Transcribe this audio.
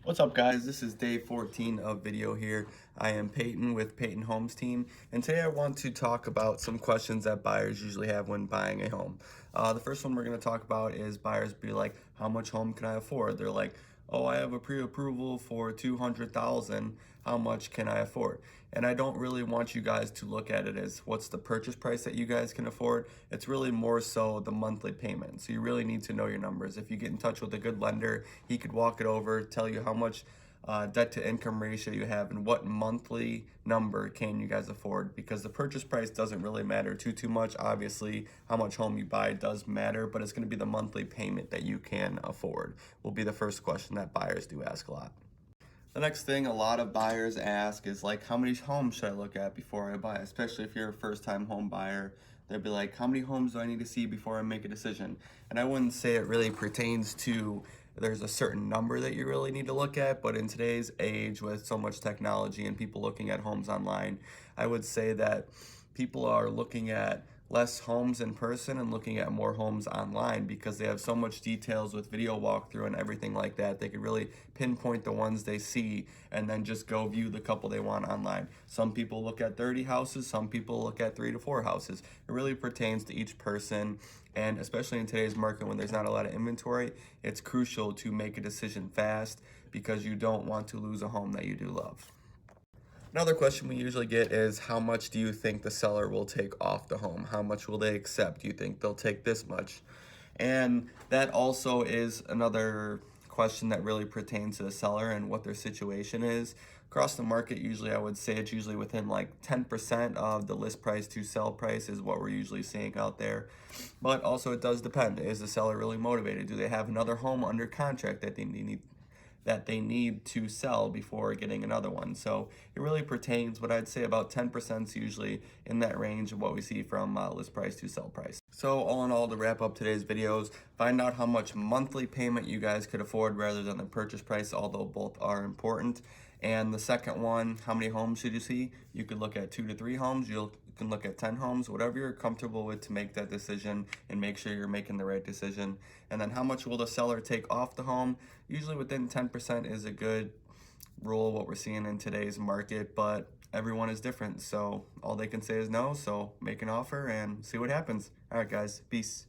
What's up, guys? This is day 14 of video here. I am Peyton with Peyton Homes Team, and today I want to talk about some questions that buyers usually have when buying a home. The first one we're going to talk about is buyers be like, how much home can I afford? They're like, oh, I have a pre-approval for 200,000. How much can I afford? And I don't really want you guys to look at it as what's the purchase price that you guys can afford. It's really more so the monthly payment. So you really need to know your numbers. If you get in touch with a good lender, he could walk it over, tell you how much debt to income ratio you have and what monthly number can you guys afford, because the purchase price doesn't really matter too much. Obviously, how much home you buy does matter, but it's going to be the monthly payment that you can afford will be the first question that buyers do ask a lot. The next thing a lot of buyers ask is like, how many homes should I look at before I buy? Especially if you're a first-time home buyer, they'll be like, how many homes do I need to see before I make a decision? And I wouldn't say it really pertains to there's a certain number that you really need to look at, but in today's age with so much technology and people looking at homes online, I would say that people are looking at less homes in person and looking at more homes online because they have so much details with video walkthrough and everything like that. They could really pinpoint the ones they see and then just go view the couple they want online. Some people look at 30 houses, some people look at 3 to 4 houses. It really pertains to each person, and especially in today's market when there's not a lot of inventory, it's crucial to make a decision fast because you don't want to lose a home that you do love. Another question we usually get is, how much do you think the seller will take off the home? How much will they accept? Do you think they'll take this much? And that also is another question that really pertains to the seller and what their situation is. Across the market, usually I would say it's usually within like 10% of the list price to sell price is what we're usually seeing out there. But also it does depend. Is the seller really motivated? Do they have another home under contract that they need to sell before getting another one? So it really pertains, but I'd say about 10% is usually in that range of what we see from list price to sell price. So all in all, to wrap up today's videos, find out how much monthly payment you guys could afford rather than the purchase price, although both are important. And the second one, how many homes should you see? You could look at 2 to 3 homes. You can look at 10 homes, whatever you're comfortable with to make that decision and make sure you're making the right decision. And then how much will the seller take off the home? Usually within 10% is a good rule, what we're seeing in today's market, but everyone is different. So all they can say is no. So make an offer and see what happens. All right, guys, peace.